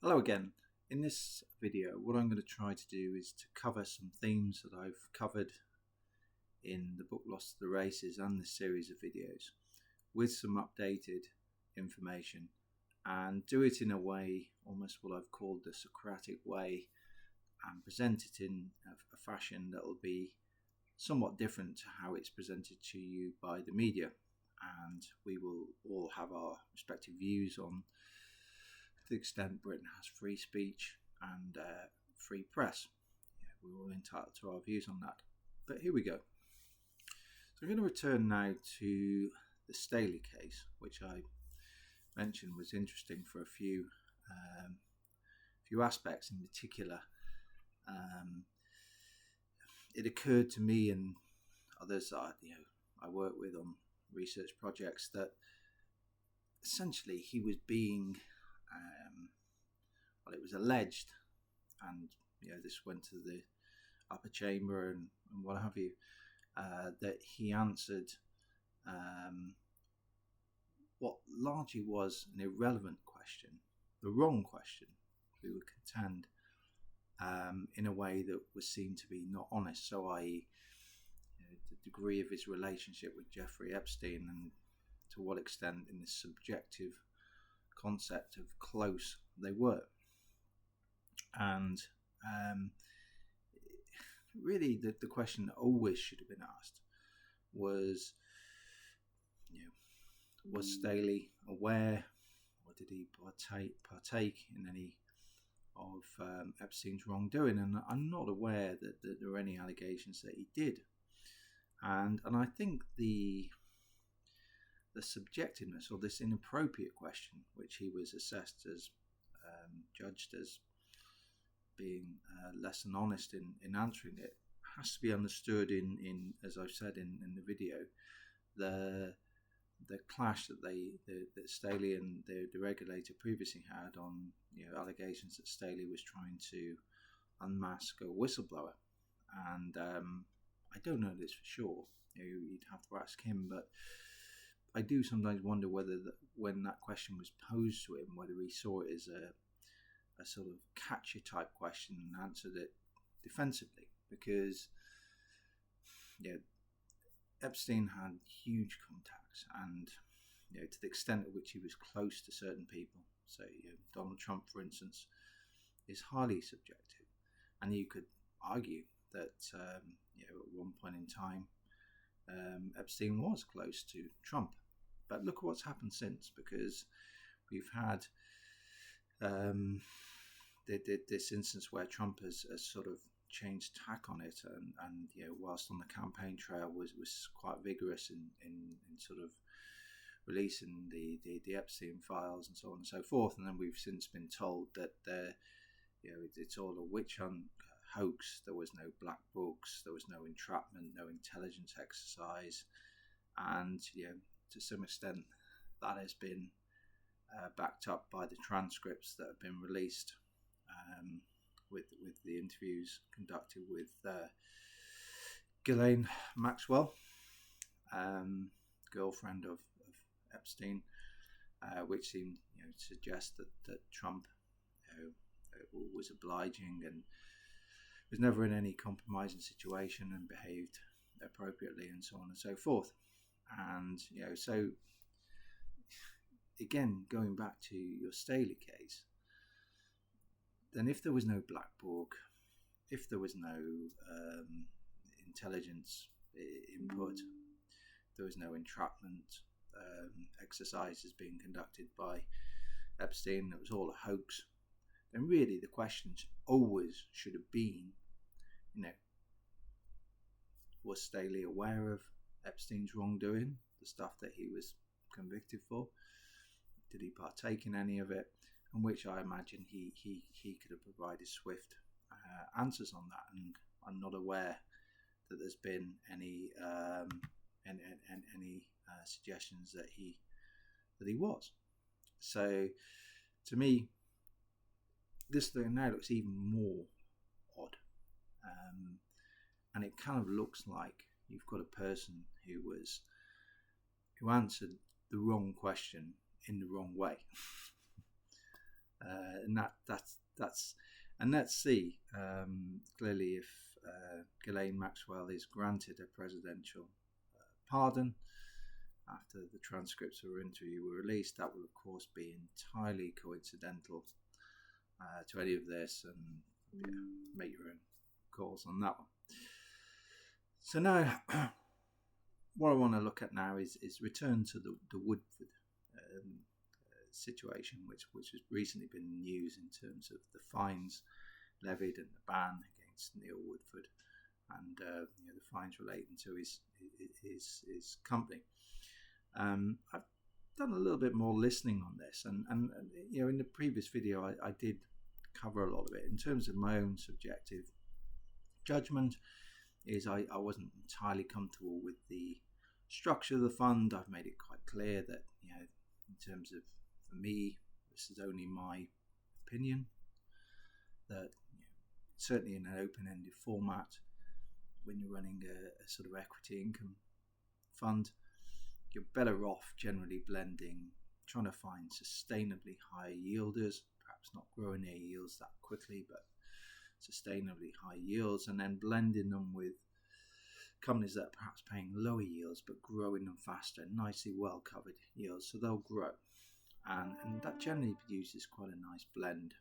Hello again. In this video, what I'm going to try to do is to cover some themes that I've covered in the book Lost to the Races and this series of videos with some updated information, and do it in a way, almost what I've called the Socratic way, and present it in a fashion that will be somewhat different to how it's presented to you by the media. And we will all have our respective views on the extent Britain has free speech and free press. We're all entitled to our views on that. But here we go. So I'm going to return now to the Staley case, which I mentioned was interesting for a few aspects in particular. It occurred to me and others that I work with on research projects that essentially he was being it was alleged, and this went to the upper chamber and what have you, that he answered what largely was an irrelevant question, the wrong question, we would contend, in a way that was seen to be not honest. So i.e., the degree of his relationship with Jeffrey Epstein, and to what extent in this subjective concept of close they were. And really the question that always should have been asked was, was Staley aware, or did he partake in any of Epstein's wrongdoing? And I'm not aware that there are any allegations that he did. And I think the subjectiveness, or this inappropriate question, which he was assessed as, judged as being less than honest in answering it, has to be understood in as I've said in the video, the clash that Staley and the regulator previously had on allegations that Staley was trying to unmask a whistleblower. And I don't know this for sure. You'd have to ask him, but I do sometimes wonder whether when that question was posed to him, whether he saw it as a sort of catchy type question and answered it defensively, because Epstein had huge contacts, and to the extent at which he was close to certain people, so Donald Trump, for instance, is highly subjective. And you could argue that at one point in time Epstein was close to Trump. But look at what's happened since, because we've had this instance where Trump has sort of changed tack on it, and whilst on the campaign trail was quite vigorous in sort of releasing the Epstein files and so on and so forth. And then we've since been told that it's all a witch hunt, hoax. There was no black books, there was no entrapment, no intelligence exercise, and to some extent that has been backed up by the transcripts that have been released with the interviews conducted with Ghislaine Maxwell, girlfriend of Epstein, which seemed to suggest that Trump was obliging and was never in any compromising situation and behaved appropriately, and so on and so forth. And so again, going back to your Staley case, then if there was no black book, if there was no intelligence input, there was no entrapment exercises being conducted by Epstein, it was all a hoax, then really the questions always should have been, was Staley aware of Epstein's wrongdoing, the stuff that he was convicted for? Did he partake in any of it? And which I imagine he could have provided swift answers on that. And I'm not aware that there's been any suggestions that he was. So to me, this thing now looks even more odd, and it kind of looks like you've got a person who answered the wrong question in the wrong way. and that's and let's see clearly if Ghislaine Maxwell is granted a presidential pardon after the transcripts of her interview were released. That will of course be entirely coincidental to any of this, and make your own calls on that one. So now what I want to look at now is return to the Woodford situation, which has recently been in the news in terms of the fines levied and the ban against Neil Woodford, and the fines relating to his company. I've done a little bit more listening on this, and in the previous video I did cover a lot of it. In terms of my own subjective judgment, is I wasn't entirely comfortable with the structure of the fund. I've made it quite clear that in terms of, for me, this is only my opinion, that certainly in an open-ended format, when you're running a sort of equity income fund, you're better off generally blending, trying to find sustainably high yielders, perhaps not growing their yields that quickly, but sustainably high yields, and then blending them with companies that are perhaps paying lower yields but growing them faster, nicely well covered yields, so they'll grow, and that generally produces quite a nice blend.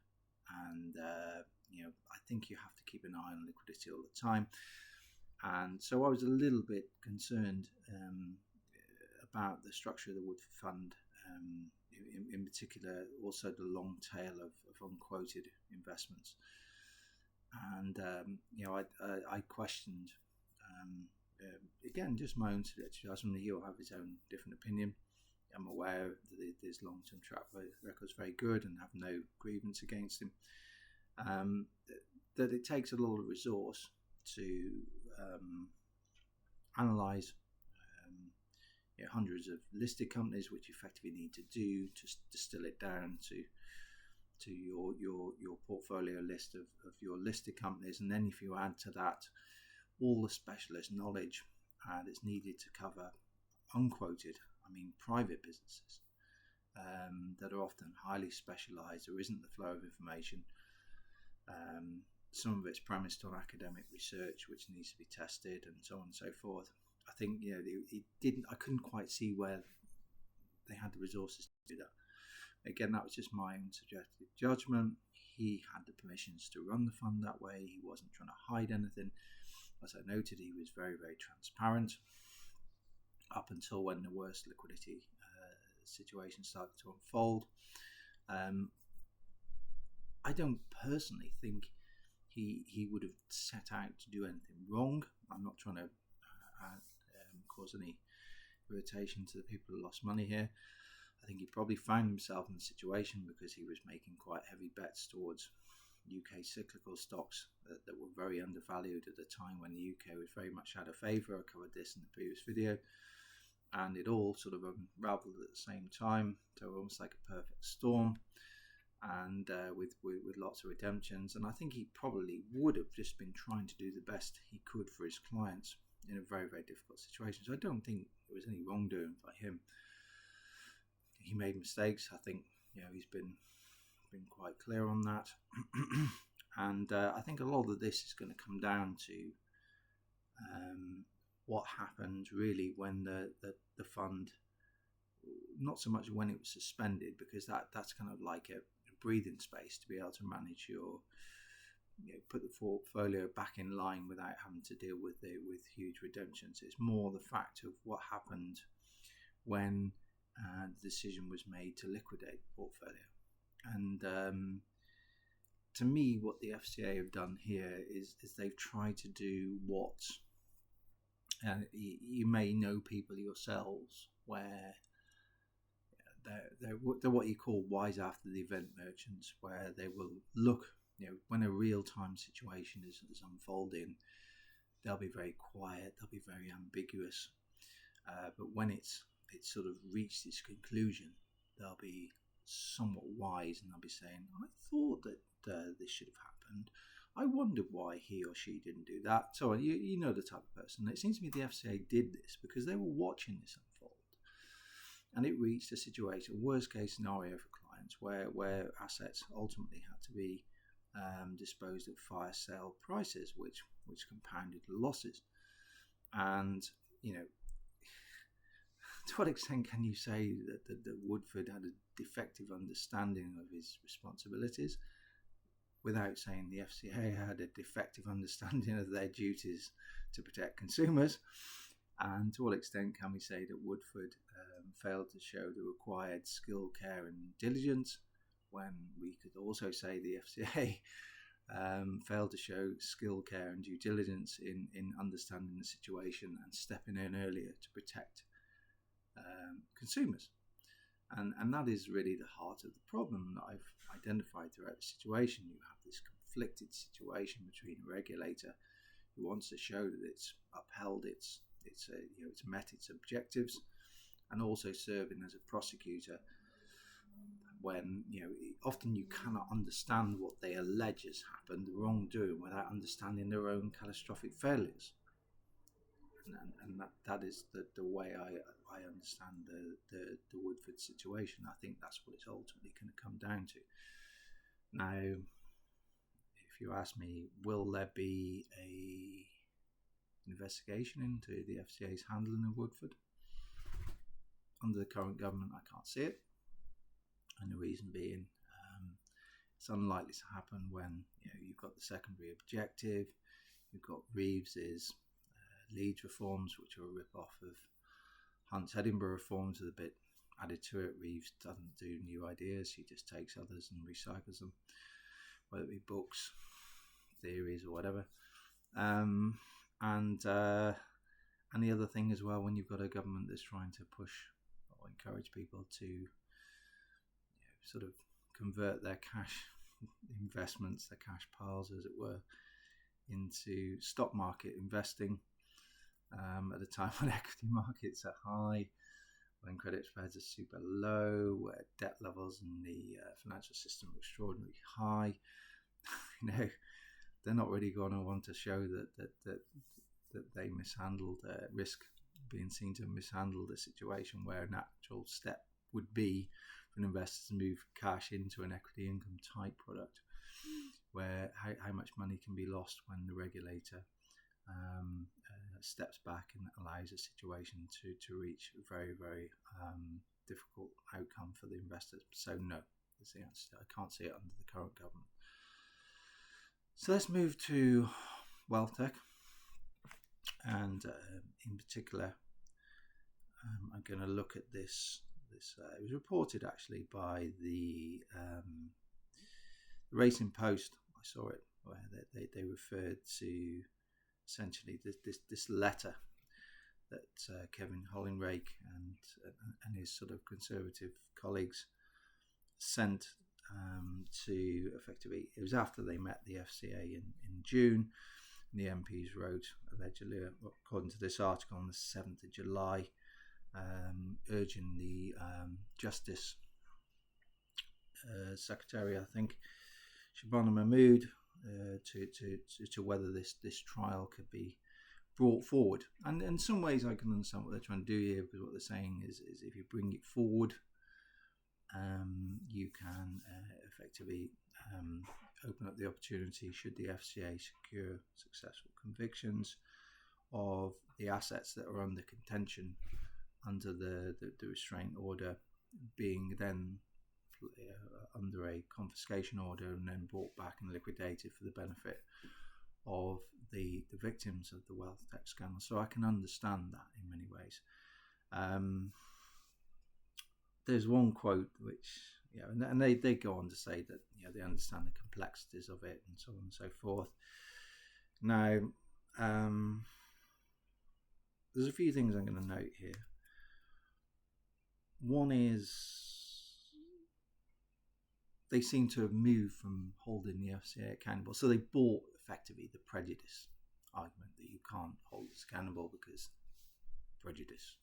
And I think you have to keep an eye on liquidity all the time, and so I was a little bit concerned about the structure of the Woodford fund, in particular also the long tail of unquoted investments. And I questioned, again, just my own subjective judgment. He'll have his own different opinion. I'm aware that his long-term track record is very good and have no grievance against him. That it takes a lot of resource to analyse hundreds of listed companies, which you effectively need to do to distill it down to your portfolio list of your listed companies. And then if you add to that all the specialist knowledge that's needed to cover unquoted, private businesses that are often highly specialised, there isn't the flow of information. Some of it's premised on academic research which needs to be tested, and so on and so forth. I think I couldn't quite see where they had the resources to do that. Again, that was just my own subjective judgment. He had the permissions to run the fund that way. He wasn't trying to hide anything. As I noted, he was very, very transparent up until when the worst liquidity situation started to unfold. I don't personally think he would have set out to do anything wrong. I'm not trying to cause any irritation to the people who lost money here. I think he probably found himself in the situation because he was making quite heavy bets towards UK cyclical stocks that were very undervalued at the time when the UK was very much out of favour. I covered this in the previous video, and it all sort of unraveled at the same time, so almost like a perfect storm, and with lots of redemptions. And I think he probably would have just been trying to do the best he could for his clients in a very, very difficult situation. So I don't think there was any wrongdoing by him. He made mistakes. I think he's been quite clear on that. And I think a lot of this is going to come down to what happened really when the fund, not so much when it was suspended, because that's kind of like a breathing space to be able to manage your put the portfolio back in line without having to deal with huge redemptions. It's more the fact of what happened when the decision was made to liquidate the portfolio. And to me, what the FCA have done here is they've tried to do what you may know people yourselves, where they're what you call wise after the event merchants, where they will look, when a real-time situation is unfolding, they'll be very quiet, they'll be very ambiguous, but when it's sort of reached its conclusion, they'll be somewhat wise, and they'll be saying, I thought that this should have happened, I wondered why he or she didn't do that. So you know the type of person. It seems to me the FCA did this because they were watching this unfold, and it reached a situation, worst case scenario for clients, accounts where assets ultimately had to be disposed at fire sale prices, which compounded the losses. And to what extent can you say that Woodford had a defective understanding of his responsibilities without saying the FCA had a defective understanding of their duties to protect consumers? And to what extent can we say that Woodford failed to show the required skill, care and diligence, when we could also say the FCA failed to show skill, care and due diligence in understanding the situation and stepping in earlier to protect consumers? And that is really the heart of the problem that I've identified throughout the situation. You have this conflicted situation between a regulator who wants to show that it's upheld it's met its objectives, and also serving as a prosecutor when often you cannot understand what they allege has happened, the wrongdoing, without understanding their own catastrophic failures. And that is the way I understand the Woodford situation. I think that's what it's ultimately going to come down to. Now, if you ask me, will there be a investigation into the FCA's handling of Woodford? Under the current government, I can't see it. And the reason being, it's unlikely to happen when you've got the secondary objective, you've got Reeves's Leeds reforms, which are a rip-off of Hunt's Edinburgh reforms, with a bit added to it. Reeves doesn't do new ideas, he just takes others and recycles them, whether it be books, theories or whatever. And the other thing as well, when you've got a government that's trying to push or encourage people to sort of convert their cash investments, their cash piles as it were, into stock market investing, at a time when equity markets are high, when credit spreads are super low, where debt levels in the financial system are extraordinarily high. They're not really going to want to show that they mishandled risk, being seen to have mishandled a situation where a natural step would be for an investor to move cash into an equity income type product, where how much money can be lost when the regulator steps back and allows a situation to reach a very, very difficult outcome for the investors. So no, is the answer. I can't see it under the current government. So let's move to WealthTek, and in particular, I'm going to look at this. It was reported actually by the Racing Post. I saw it where they referred to essentially this letter that Kevin Hollinrake and his sort of conservative colleagues sent to effectively, it was after they met the FCA in June, and the MPs wrote allegedly, according to this article, on the 7th of July, urging the Justice Secretary, I think, Shabana Mahmood, to whether this trial could be brought forward. And in some ways I can understand what they're trying to do here, because what they're saying is if you bring it forward, you can effectively open up the opportunity, should the FCA secure successful convictions of the assets that are under contention under the restraint order, being then under a confiscation order and then brought back and liquidated for the benefit of the victims of the WealthTek scandal. So I can understand that in many ways. There's one quote which, and they go on to say that they understand the complexities of it and so on and so forth. Now, there's a few things I'm going to note here. One is, they seem to have moved from holding the FCA accountable. So they bought effectively the prejudice argument that you can't hold us accountable because prejudice.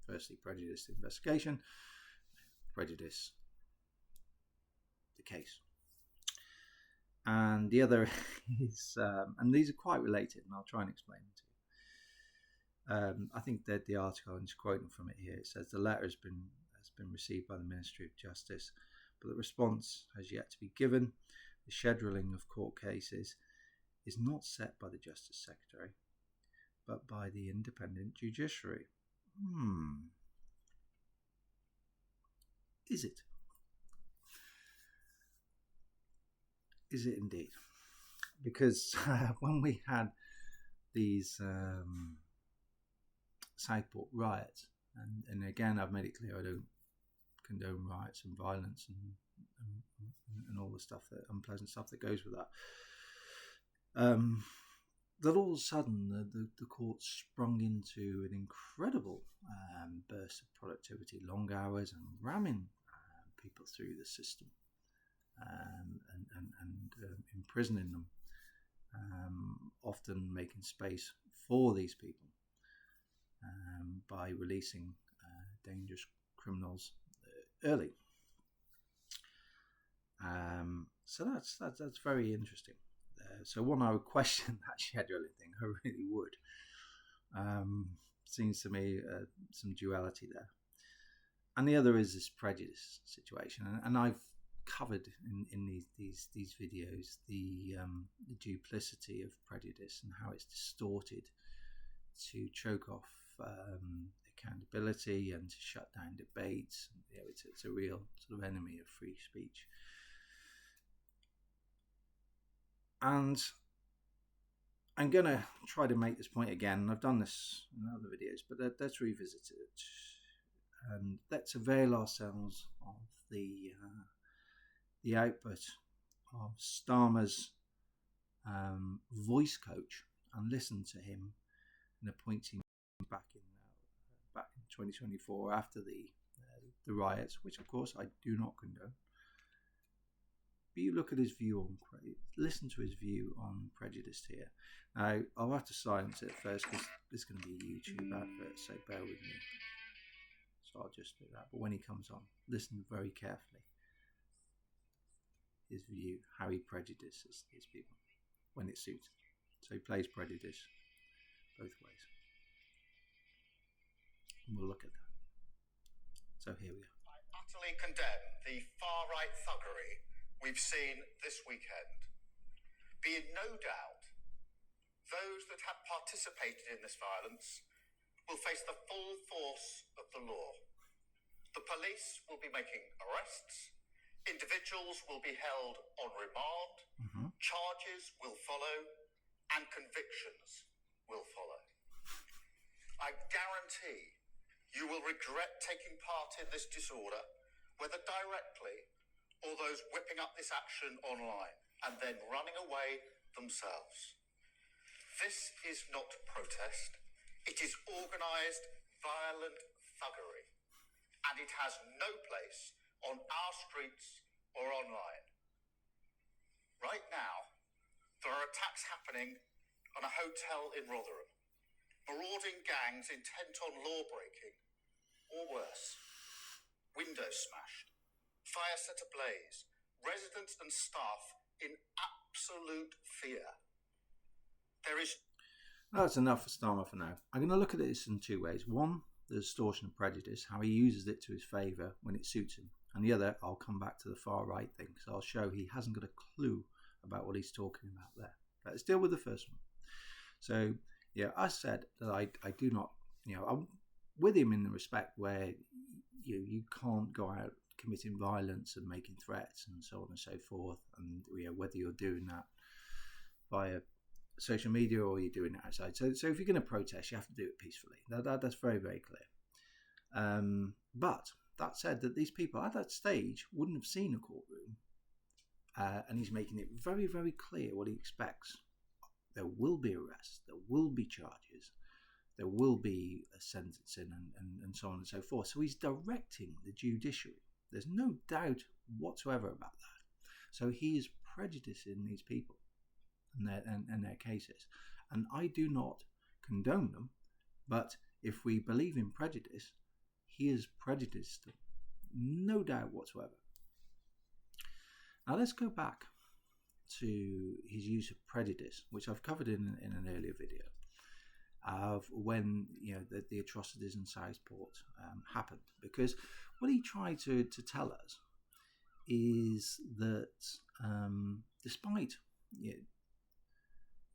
Firstly, prejudice the investigation, prejudice the case. And the other is, and these are quite related, and I'll try and explain them to you. I think that the article, I'm just quoting from it here, it says the letter has been received by the Ministry of Justice but the response has yet to be given. The scheduling of court cases is not set by the Justice Secretary, but by the independent judiciary. Is it? Is it indeed? Because when we had these Southport riots, and again, I've made it clear I don't condone riots and violence and all the stuff, that unpleasant stuff that goes with that. That all of a sudden the court sprung into an incredible burst of productivity, long hours, and ramming people through the system, and imprisoning them, often making space for these people by releasing dangerous criminals early. So that's very interesting. So one, I would question that scheduling thing. I really would. Seems to me some duality there. And the other is this prejudice situation, and I've covered in these videos the duplicity of prejudice and how it's distorted to choke off accountability and to shut down debates. It's a real sort of enemy of free speech. And I'm going to try to make this point again. I've done this in other videos, but let's revisit it. And let's avail ourselves of the output of Starmer's voice coach and listen to him in appointing back in 2024 after the riots, which of course I do not condone. But you look at his view on, listen to his view on prejudice here. Now, I'll have to silence it first because there's going to be a YouTube advert, so bear with me. So I'll just do that. But when he comes on, listen very carefully. His view, how he prejudices these people when it suits him. So he plays prejudice both ways. And we'll look at that. So here we are. I utterly condemn the far-right thuggery we've seen this weekend. Be in no doubt, those that have participated in this violence will face the full force of the law. The police will be making arrests, individuals will be held on remand, charges will follow, and convictions will follow. I guarantee you will regret taking part in this disorder, whether directly or those whipping up this action online and then running away themselves. This is not protest. It is organised, violent thuggery, and it has no place on our streets or online. Right now, there are attacks happening on a hotel in Rotherham. Marauding gangs intent on law breaking, or worse, windows smashed, fire set ablaze, residents and staff in absolute fear. There is... That's enough for Starmer for now. I'm going to look at this in two ways. One, the distortion of prejudice, how he uses it to his favour when it suits him. And the other, I'll come back to the far right thing. So I'll show he hasn't got a clue about what he's talking about there. Let's deal with the first one. So, yeah, I said that I do not, I'm with him in the respect where you can't go out committing violence and making threats and so on and so forth, and whether you're doing that via social media or you're doing it outside. So if you're going to protest, you have to do it peacefully. That's very, very clear. But that said, that these people at that stage wouldn't have seen a courtroom, and he's making it very, very clear what he expects. There will be arrests, there will be charges, there will be a sentencing and so on and so forth. So he's directing the judiciary. There's no doubt whatsoever about that. So he is prejudicing these people and their cases. And I do not condone them, but if we believe in prejudice, he is prejudiced them. No doubt whatsoever. Now let's go back to his use of prejudice, which I've covered in an earlier video, of when the atrocities in Southport happened. Because what he tried to tell us is that despite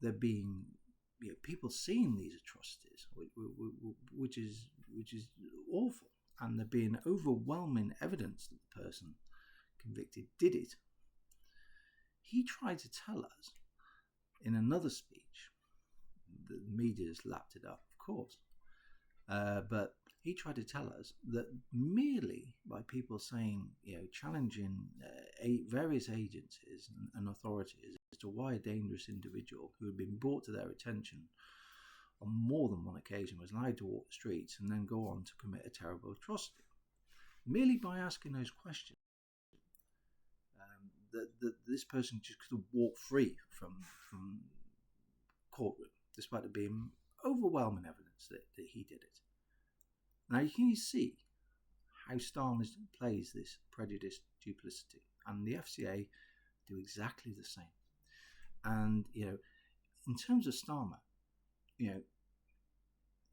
there being people seeing these atrocities, which is awful, and there being overwhelming evidence that the person convicted did it, he tried to tell us in another speech, the media's lapped it up, of course, but he tried to tell us that merely by people saying, challenging various agencies and authorities as to why a dangerous individual who had been brought to their attention on more than one occasion was allowed to walk the streets and then go on to commit a terrible atrocity, merely by asking those questions, that this person just could have walked free from courtroom, despite there being overwhelming evidence that he did it. Now you can see how Starmer plays this prejudice duplicity, and the FCA do exactly the same. And in terms of Starmer,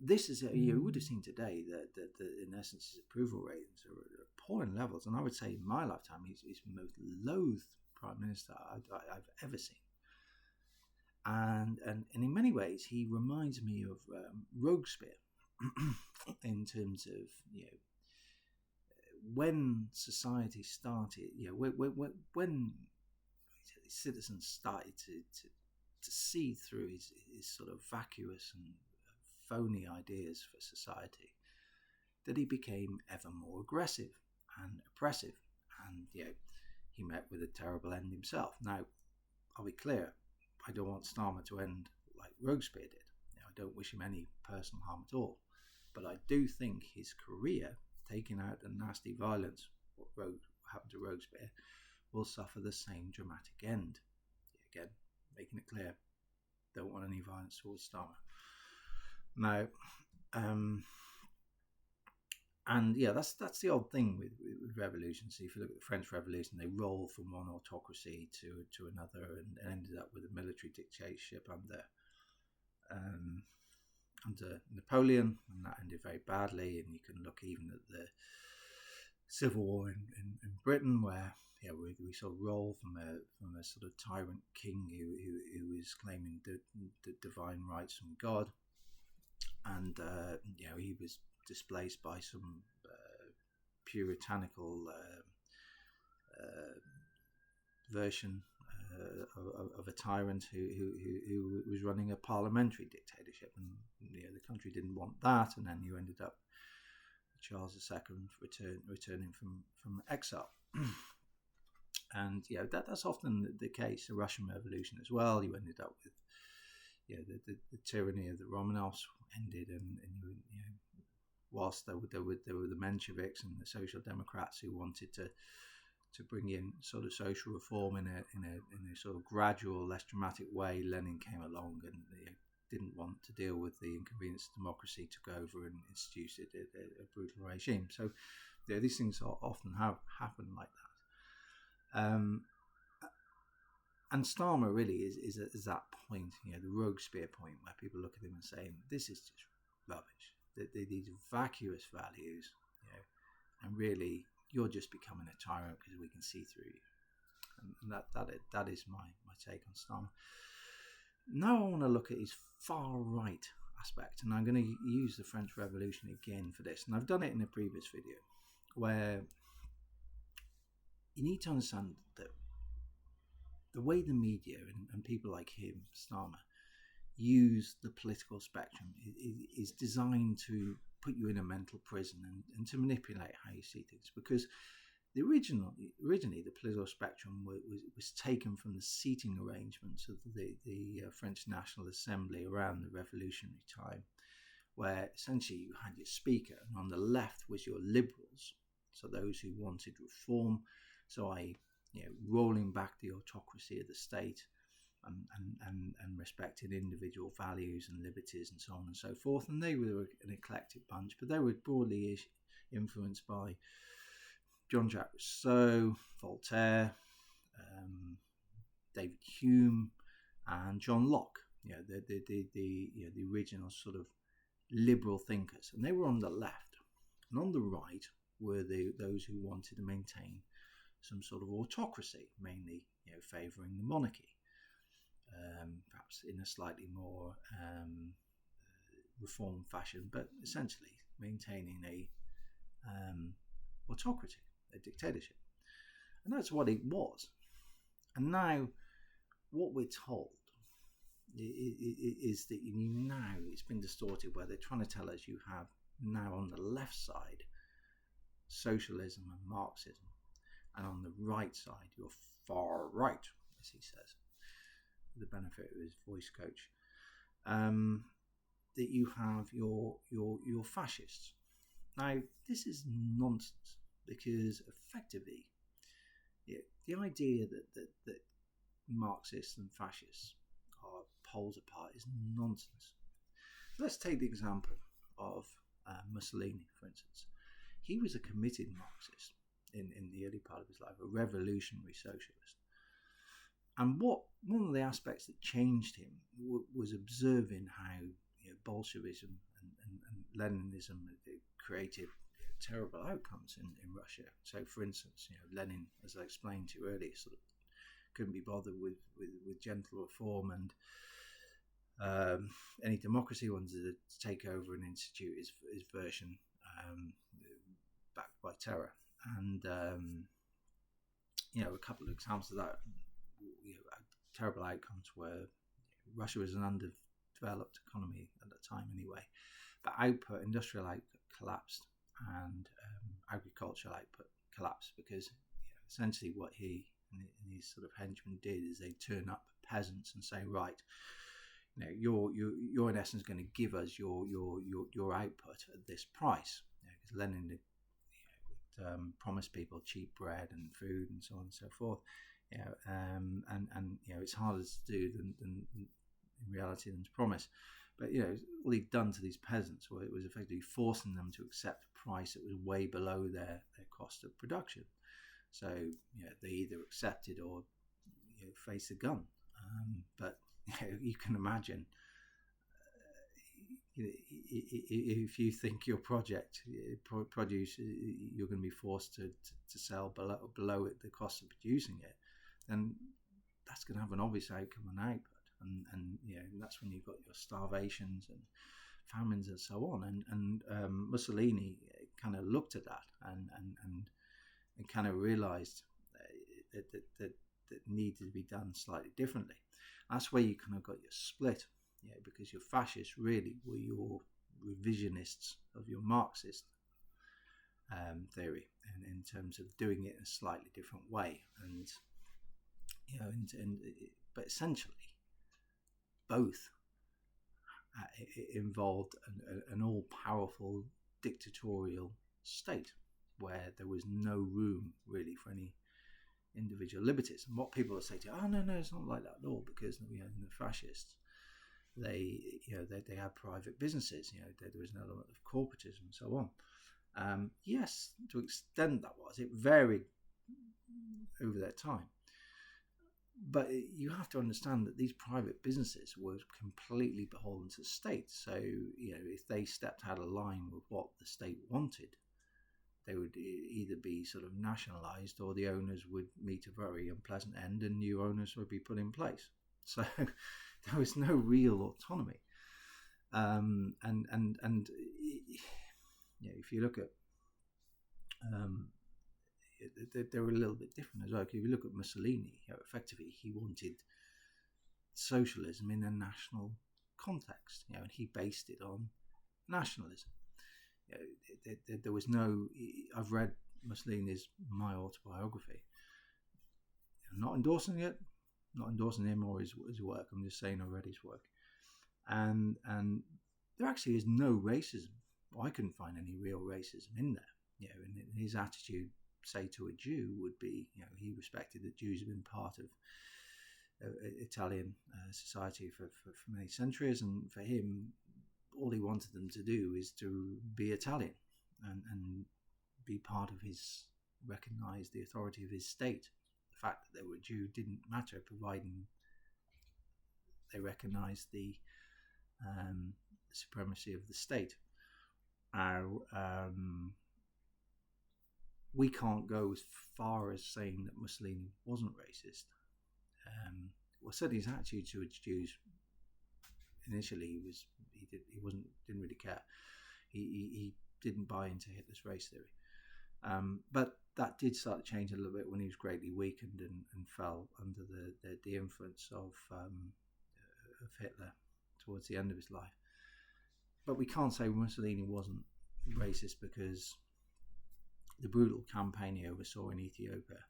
this is you would have seen today that in essence his approval ratings are at appalling levels, and I would say in my lifetime he's the most loathed Prime Minister I've ever seen. And in many ways he reminds me of Robespierre in terms of when society started, when citizens started to see through his sort of vacuous and phony ideas for society, that he became ever more aggressive and oppressive, and he met with a terrible end himself. Now, I'll be clear, I don't want Starmer to end like Robespierre did. I don't wish him any personal harm at all, but I do think his career, taking out the nasty violence, what happened to Robespierre, will suffer the same dramatic end. Again, making it clear, don't want any violence towards Starmer. Now, and that's the odd thing with revolutions. If you look at the French Revolution, they roll from one autocracy to another, and ended up with a military dictatorship under Napoleon, and that ended very badly. And you can look even at the Civil War in Britain, where we sort of roll from a sort of tyrant king who was claiming the divine rights from God, and he was displaced by some puritanical version of a tyrant who was running a parliamentary dictatorship, and the country didn't want that, and then you ended up with Charles II returning from exile. And that's often the case. The Russian Revolution as well. You ended up with the tyranny of the Romanovs ended, and whilst there were the Mensheviks and the Social Democrats who wanted to bring in sort of social reform in a sort of gradual, less dramatic way, Lenin came along and didn't want to deal with the inconvenience of democracy, took over and instituted a brutal regime. So these things often happen like that. And Starmer really is that point, the Robespierre point, where people look at him and say, this is just rubbish. These vacuous values, and really you're just becoming a tyrant because we can see through you. And that is my take on Starmer. Now I want to look at his far right aspect, and I'm going to use the French Revolution again for this. And I've done it in a previous video, where you need to understand that the way the media and people like him, Starmer, use the political spectrum is designed to put you in a mental prison and to manipulate how you see things. Because originally the political spectrum was taken from the seating arrangements of the French National Assembly around the revolutionary time, where essentially you had your speaker, and on the left was your liberals, so those who wanted reform, so rolling back the autocracy of the state and respecting individual values and liberties and so on and so forth. And they were an eclectic bunch, but they were broadly influenced by Jean-Jacques Rousseau, Voltaire, David Hume, and John Locke. The original sort of liberal thinkers, and they were on the left. And on the right were those who wanted to maintain some sort of autocracy, mainly favouring the monarchy, perhaps in a slightly more reformed fashion, but essentially maintaining a autocracy, a dictatorship. And that's what it was. And now what we're told is that now it's been distorted, where they're trying to tell us you have now on the left side socialism and Marxism, and on the right side you're far right, as he says, for the benefit of his voice coach, that you have your fascists. Now this is nonsense, because effectively the idea that Marxists and fascists are poles apart is nonsense. So let's take the example of Mussolini, for instance. He was a committed Marxist in the early part of his life, a revolutionary socialist. And one of the aspects that changed him was observing how Bolshevism and Leninism created terrible outcomes in Russia. So, for instance, Lenin, as I explained to you earlier, sort of couldn't be bothered with gentle reform and any democracy, wanted to take over and institute his version, backed by terror. And a couple of examples of that, terrible outcomes were Russia was an underdeveloped economy at the time anyway, but industrial output collapsed, and agricultural output collapsed, because essentially what he and his sort of henchmen did is they turn up peasants and say, right, you're in essence going to give us your output at this price, because Lenin would promise people cheap bread and food and so on and so forth, and it's harder to do than in reality than to promise. But all he'd done to these peasants, well, it was effectively forcing them to accept a price that was way below their cost of production. So they either accepted or faced a gun. But you can imagine, if you think your produce you're going to be forced to sell below it, the cost of producing it, then that's going to have an obvious outcome on output. And that's when you've got your starvations and famines and so on. And Mussolini kind of looked at that and kind of realised that needed to be done slightly differently. That's where you kind of got your split, because your fascists really were your revisionists of your Marxist theory, and in terms of doing it in a slightly different way, and but essentially both involved an all-powerful dictatorial state where there was no room really for any individual liberties. And what people will say to you, no, it's not like that at all, because the fascists, they had private businesses, there was an element of corporatism and so on. Yes, to an extent that was. It varied over that time. But you have to understand that these private businesses were completely beholden to the state. So, if they stepped out of line with what the state wanted, they would either be sort of nationalised, or the owners would meet a very unpleasant end and new owners would be put in place. So there was no real autonomy. If you look at they were a little bit different as well. If you look at Mussolini, effectively he wanted socialism in a national context, and he based it on nationalism. There was no. I've read Mussolini's My Autobiography. I'm not endorsing it, not endorsing him or his work. I'm just saying I read his work, and there actually is no racism. Well, I couldn't find any real racism in there. And his attitude, say, to a Jew would be, he respected that Jews have been part of Italian society for many centuries, and for him, all he wanted them to do is to be Italian and be part of his, recognise the authority of his state. The fact that they were Jew didn't matter, providing they recognised the supremacy of the state. we can't go as far as saying that Mussolini wasn't racist. Well, certainly his attitude towards Jews initially didn't really care. He didn't buy into Hitler's race theory. But that did start to change a little bit when he was greatly weakened and fell under the influence of Hitler towards the end of his life. But we can't say Mussolini wasn't racist, because the brutal campaign he oversaw in Ethiopia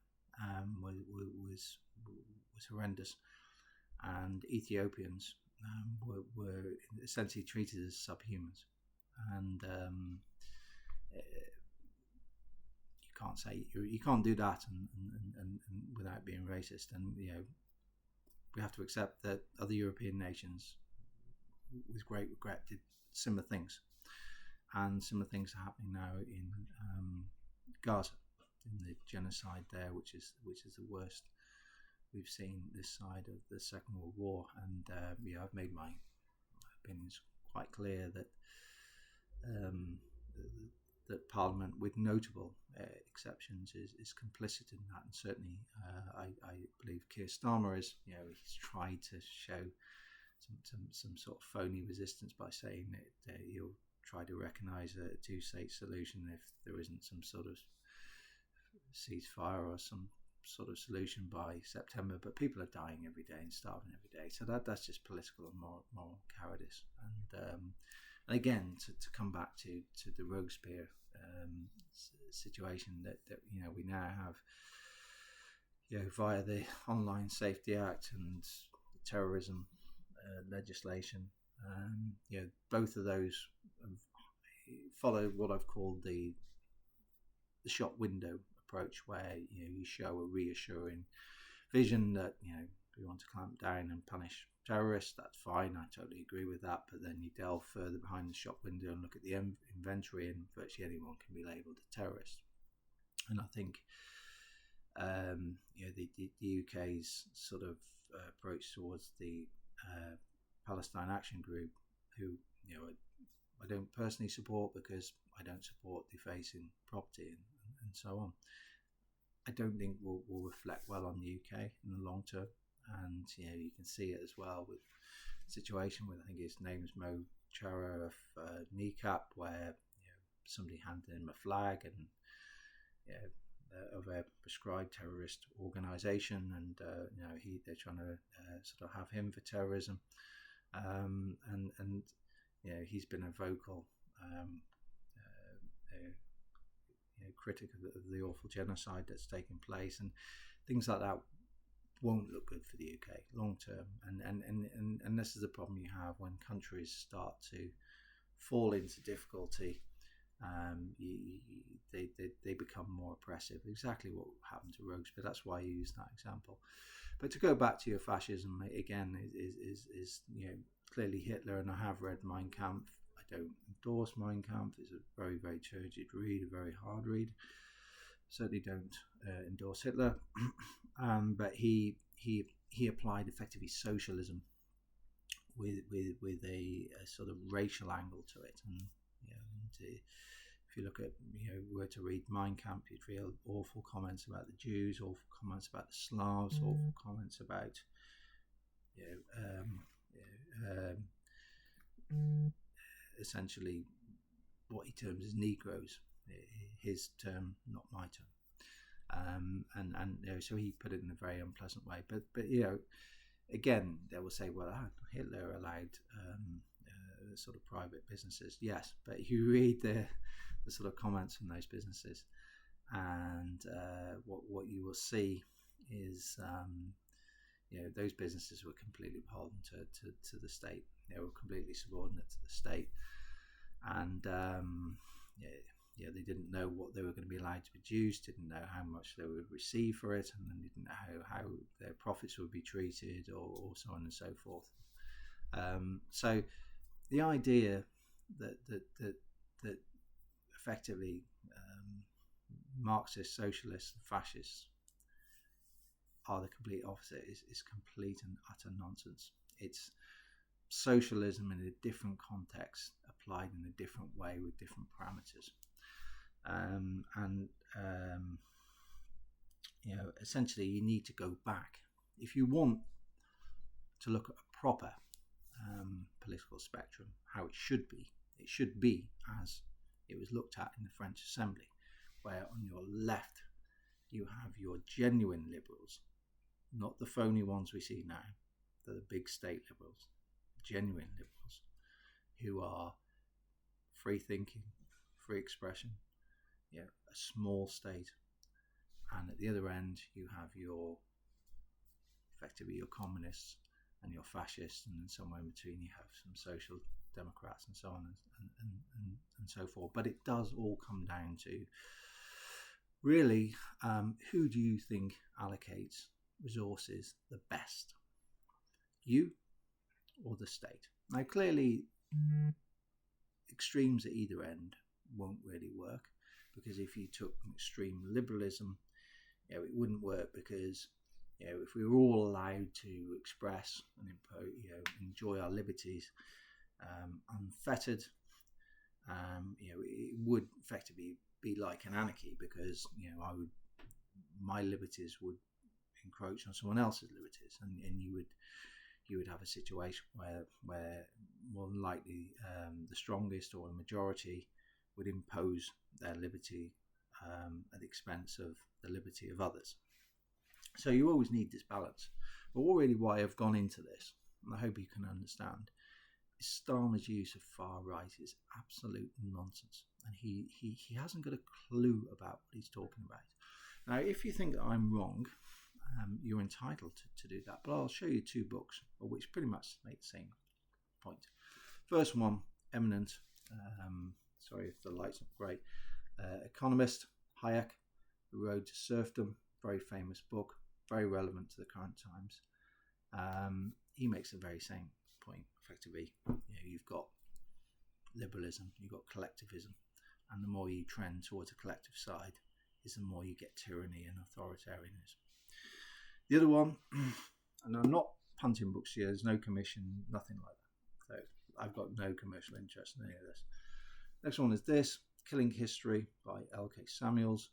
was horrendous, and Ethiopians were essentially treated as subhumans, and you can't do that and without being racist. And we have to accept that other European nations, with great regret, did similar things, and similar things are happening now in Gaza, in the genocide there, which is the worst we've seen this side of the Second World War. And I've made my opinions quite clear that that Parliament, with notable exceptions, is complicit in that. And certainly, I believe Keir Starmer is. He's tried to show some sort of phony resistance by saying that he'll try to recognise a two-state solution if there isn't some sort of ceasefire or some sort of solution by September. But people are dying every day and starving every day, so that's just political and moral cowardice. And again, to come back to the Robespierre situation that we now have, via the Online Safety Act and the terrorism legislation, both of those follow what I've called the shop window approach, where you show a reassuring vision that we want to clamp down and punish terrorists. That's fine, I totally agree with that. But then you delve further behind the shop window and look at the inventory, and virtually anyone can be labelled a terrorist. And I think the UK's sort of approach towards the Palestine Action Group, who I don't personally support, because I don't support defacing property and so on, I don't think will reflect well on the UK in the long term. And you can see it as well with the situation with, I think his name's Mo Chara of Kneecap, where somebody handed him a flag and of a prescribed terrorist organisation, and they're trying to sort of have him for terrorism, and he's been a vocal critic of the awful genocide that's taken place, and things like that won't look good for the UK long term. And this is the problem you have when countries start to fall into difficulty. They become more oppressive. Exactly what happened to Robespierre. That's why I use that example. But to go back to your fascism again, is clearly Hitler, and I have read Mein Kampf. I don't endorse Mein Kampf. It's a very, very turgid read, a very hard read. Certainly don't endorse Hitler. But he applied effectively socialism with a sort of racial angle to it. And if you look at, were to read Mein Kampf, you'd feel awful comments about the Jews, awful comments about the Slavs, awful comments about essentially what he terms as Negroes, his term, not my term. So he put it in a very unpleasant way. But again, they will say, well, Hitler allowed sort of private businesses. Yes, but if you read the sort of comments from those businesses, and what you will see is those businesses were completely beholden to the state. They were completely subordinate to the state, and they didn't know what they were going to be allowed to produce, didn't know how much they would receive for it, and then didn't know how their profits would be treated, or so on and so forth. So the idea that effectively Marxists, socialists, and fascists are the complete opposite is complete and utter nonsense. It's socialism in a different context, applied in a different way with different parameters. And essentially you need to go back if you want to look at a proper political spectrum, how it should be. It should be as it was looked at in the French Assembly, where on your left you have your genuine liberals, not the phony ones we see now. They're the big state liberals, genuine liberals, who are free thinking, free expression, a small state. And at the other end you have effectively your communists and your fascists, and then somewhere in between you have some social democrats and so on and so forth. But it does all come down to really who do you think allocates resources the best, you or the state? Now clearly extremes at either end won't really work, because if you took extreme liberalism, it wouldn't work, because if we were all allowed to express and enjoy our liberties unfettered, it would effectively be like an anarchy, because my liberties would encroach on someone else's liberties, and you would have a situation where more than likely the strongest or a majority would impose their liberty at the expense of the liberty of others. So you always need this balance. But really why I've gone into this, and I hope you can understand, is Starmer's use of far right is absolute nonsense, and he hasn't got a clue about what he's talking about. Now, if you think that I'm wrong, you're entitled to do that, but I'll show you two books which pretty much make the same point. First one, eminent, sorry if the light's not great, economist Hayek, The Road to Serfdom, very famous book, very relevant to the current times. He makes the very same point, effectively. You've got liberalism, you've got collectivism, and the more you trend towards a collective side is the more you get tyranny and authoritarianism. The other one, and I'm not punting books here, there's no commission, nothing like that. So I've got no commercial interest in any of this. Next one is this, Killing History by L.K. Samuels.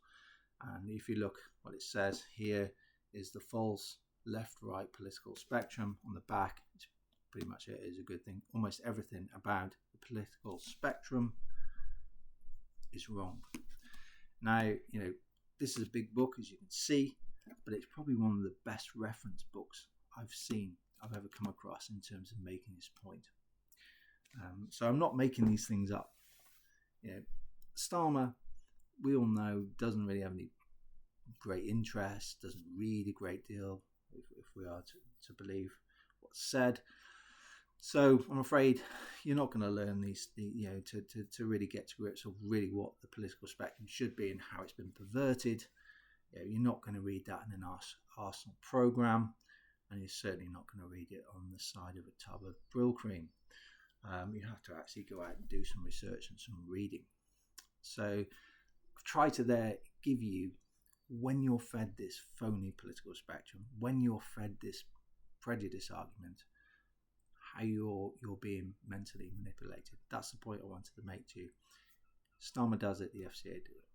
And if you look, what it says here is the false left-right political spectrum. On the back, it's pretty much it is a good thing. Almost everything about the political spectrum is wrong. Now, this is a big book, as you can see, but it's probably one of the best reference books I've ever come across in terms of making this point. So I'm not making these things up. Starmer, we all know, doesn't really have any great interest, doesn't read a great deal, if we are to believe what's said. So I'm afraid you're not going to learn these, to really get to grips of really what the political spectrum should be and how it's been perverted. You're not going to read that in an Arsenal programme, and you're certainly not going to read it on the side of a tub of Brill cream. You have to actually go out and do some research and some reading. So I've tried to there give you, when you're fed this phony political spectrum, when you're fed this prejudice argument, how you're being mentally manipulated. That's the point I wanted to make to you. Starmer does it, the FCA do it.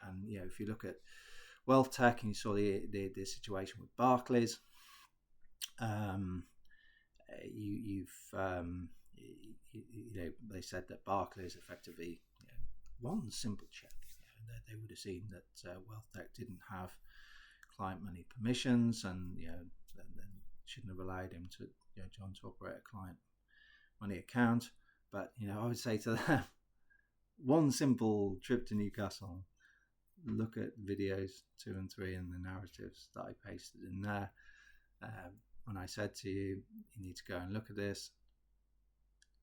And if you look at WealthTek and you saw the situation with Barclays, they said that Barclays effectively one simple check, they would have seen that WealthTek didn't have client money permissions, and then shouldn't have allowed him to John to operate a client money account. But I would say to them, one simple trip to Newcastle, look at videos 2 and 3 and the narratives that I pasted in there. When I said to you, you need to go and look at this,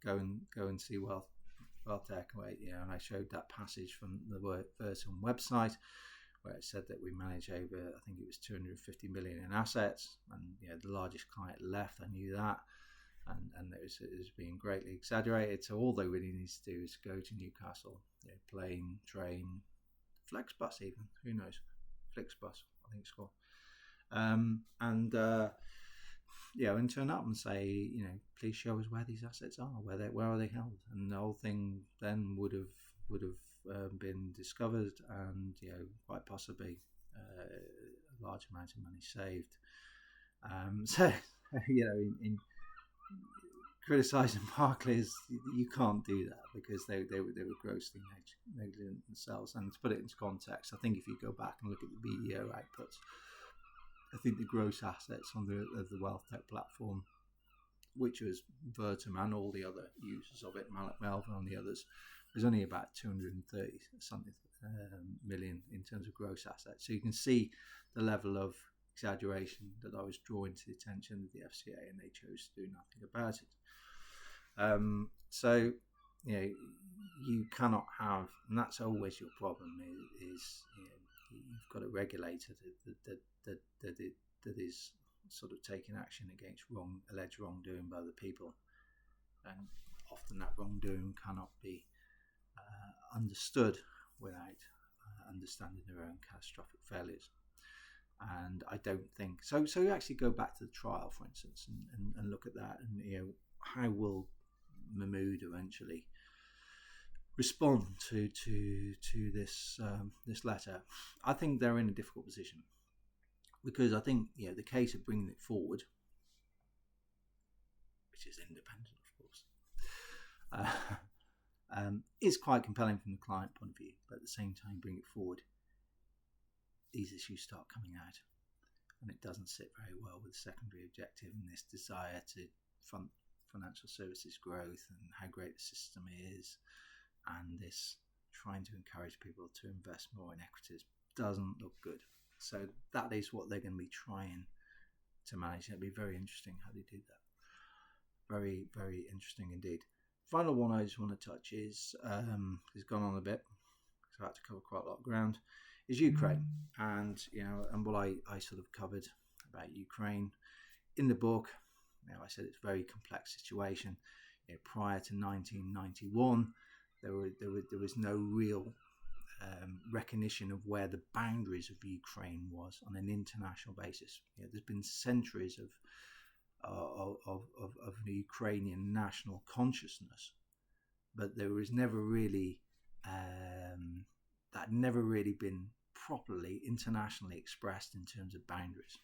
go and see WealthTek, and I showed that passage from the Woodford website where it said that we manage over, I think it was 250 million in assets, and the largest client left. I knew that, and it was being greatly exaggerated. So all they really need to do is go to Newcastle, plane, train, Flexbus even, who knows, Flixbus I think it's called, and turn up and say, please show us where these assets are, where are they held, and the whole thing then would have been discovered, and quite possibly a large amount of money saved. So in criticising Barclays, you can't do that because they were grossly negligent themselves. And to put it into context, I think if you go back and look at the BDO outputs, I think the gross assets on the WealthTek platform, which was Vertum and all the other users of it, Melvin and the others, was only about 230 something million in terms of gross assets. So you can see the level of exaggeration that I was drawing to the attention of the FCA, and they chose to do nothing about it. So you cannot have, and that's always your problem. Is you've got a regulator that is sort of taking action against alleged wrongdoing by the people, and often that wrongdoing cannot be understood without understanding their own catastrophic failures. And I don't think so. So you actually go back to the trial, for instance, and look at that, and how will Mahmood eventually respond to this this letter? I think they're in a difficult position, because I think the case of bringing it forward, which is independent, of course, is quite compelling from the client point of view. But at the same time, bring it forward, these issues start coming out, and it doesn't sit very well with the secondary objective and this desire to fund financial services growth and how great the system is, and this trying to encourage people to invest more in equities doesn't look good. So that is what they're going to be trying to manage. It'll be very interesting how they do that. Very, very interesting indeed. Final one I just want to touch is has gone on a bit, so I had to cover quite a lot of ground, is Ukraine. And and what I sort of covered about Ukraine in the book. I said it's a very complex situation. Prior to 1991, there was no real recognition of where the boundaries of Ukraine was on an international basis. There's been centuries of the Ukrainian national consciousness, but there was never really that never really been properly internationally expressed in terms of boundaries.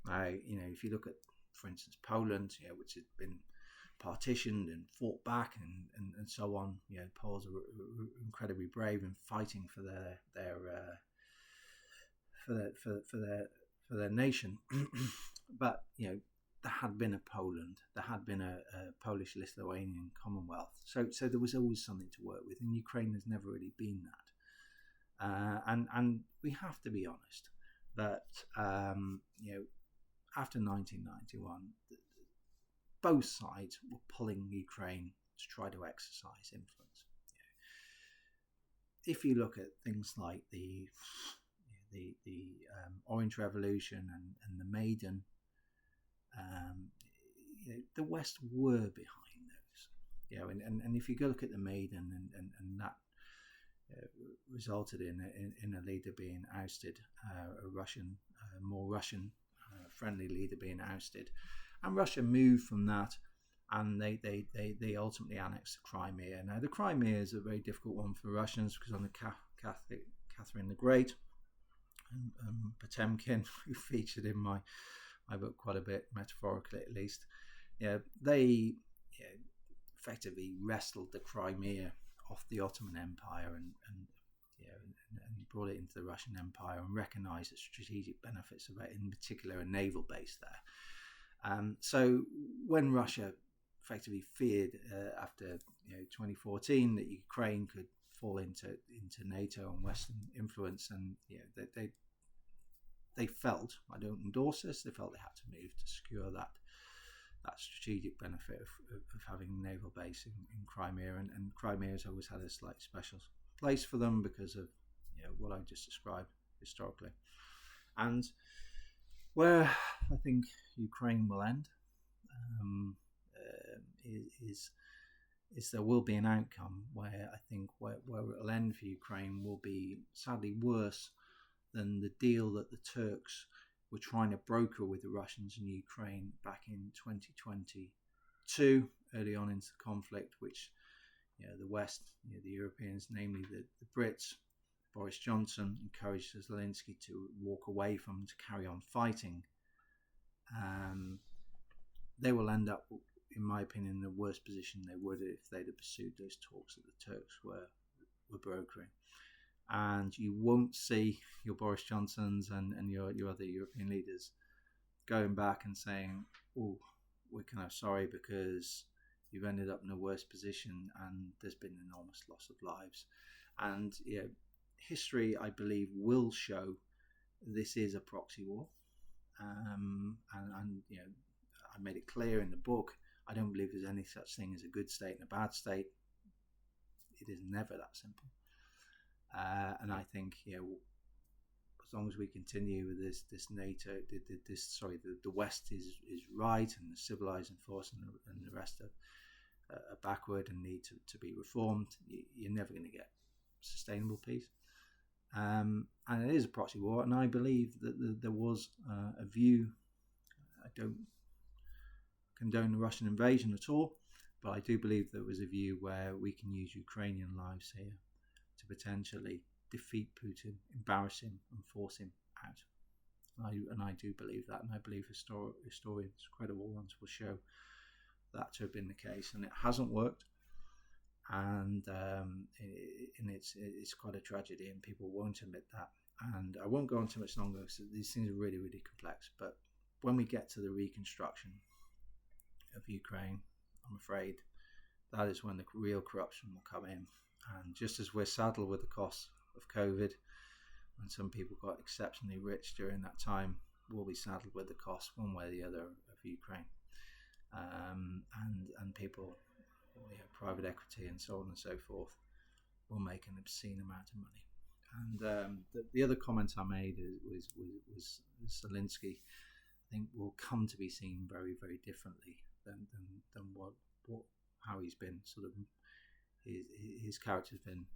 Now, if you look at, for instance, Poland, which has been partitioned and fought back and so on. Poles are incredibly brave in fighting for their nation. But there had been a Poland, there had been a Polish-Lithuanian Commonwealth. So there was always something to work with, and Ukraine has never really been that. And we have to be honest that after 1991, both sides were pulling Ukraine to try to exercise influence. If you look at things like the Orange Revolution and the Maidan, the West were behind those. And if you go look at the Maidan and that resulted in a leader being ousted, a Russian, more Russian friendly leader being ousted, and Russia moved from that, and they ultimately annexed the Crimea. Now the Crimea is a very difficult one for the Russians because on the Catherine the Great and Potemkin, who featured in my book quite a bit, metaphorically at least, they effectively wrestled the Crimea off the Ottoman Empire and brought it into the Russian Empire and recognized the strategic benefits of it, in particular a naval base there. So when Russia effectively feared after 2014 that Ukraine could fall into NATO and Western influence, and they felt, I don't endorse this, they felt they had to move to secure that strategic benefit of having a naval base in Crimea, and Crimea has always had a slight special place for them because of what I just described historically. And where I think Ukraine will end is there will be an outcome where I think where it will end for Ukraine will be sadly worse than the deal that the Turks were trying to broker with the Russians and Ukraine back in 2022, early on into the conflict, which the West, the Europeans, namely the Brits, Boris Johnson, encouraged Zelensky to walk away from, to carry on fighting, they will end up, in my opinion, in the worst position they would if they'd have pursued those talks that the Turks were brokering. And you won't see your Boris Johnsons and your other European leaders going back and saying, oh, we're kind of sorry because you've ended up in a worse position and there's been enormous loss of lives. And history, I believe, will show this is a proxy war. And I made it clear in the book, I don't believe there's any such thing as a good state and a bad state. It is never that simple. And I think, as long as we continue with this NATO, the West is right, and the civilizing force and the rest are backward and need to be reformed, you're never going to get sustainable peace. And it is a proxy war, and I believe that there was a view. I don't condone the Russian invasion at all, but I do believe there was a view where we can use Ukrainian lives here to potentially defeat Putin, embarrass him, and force him out. And I do believe that, and I believe historians, credible ones, will show that to have been the case, and it hasn't worked. And it's quite a tragedy, and people won't admit that. And I won't go on too much longer because these things are really, really complex. But when we get to the reconstruction of Ukraine, I'm afraid that is when the real corruption will come in. And just as we're saddled with the costs of COVID, and some people got exceptionally rich during that time, we'll be saddled with the cost, one way or the other, of Ukraine. And people, private equity and so on and so forth, will make an obscene amount of money. And the other comment I made was Zelensky, I think, will come to be seen very, very differently than how he's been sort of, his character's been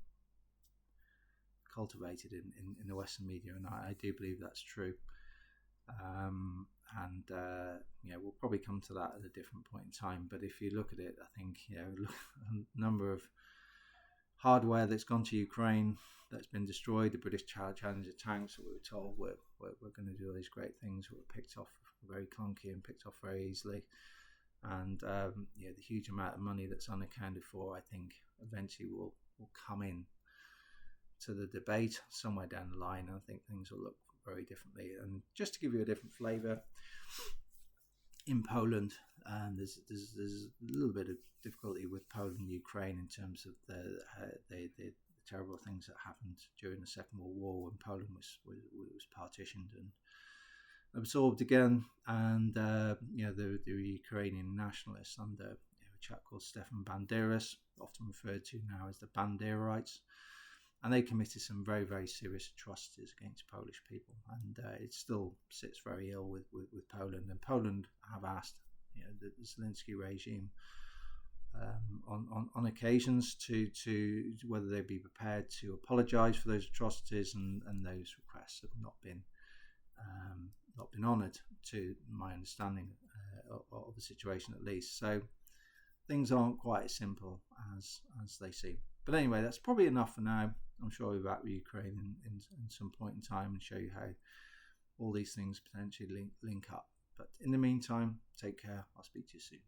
cultivated in the Western media, and I do believe that's true. We'll probably come to that at a different point in time. But if you look at it, I think a number of hardware that's gone to Ukraine that's been destroyed. The British Challenger tanks that we were told we're going to do all these great things were picked off very clunky and picked off very easily. And the huge amount of money that's unaccounted for, I think, eventually will come in to the debate somewhere down the line. I think things will look very differently. And just to give you a different flavour, in Poland, there's a little bit of difficulty with Poland and Ukraine in terms of the terrible things that happened during the Second World War when Poland was partitioned and absorbed again. And the Ukrainian nationalists under a chap called Stefan Banderas, often referred to now as the Banderites, and they committed some very, very serious atrocities against Polish people, and it still sits very ill with Poland. And Poland have asked the Zelensky regime on occasions to whether they'd be prepared to apologise for those atrocities, and those requests have not been honoured, to my understanding of the situation at least. So things aren't quite as simple as they seem. But anyway, that's probably enough for now. I'm sure we'll be back with Ukraine in some point in time and show you how all these things potentially link up. But in the meantime, take care. I'll speak to you soon.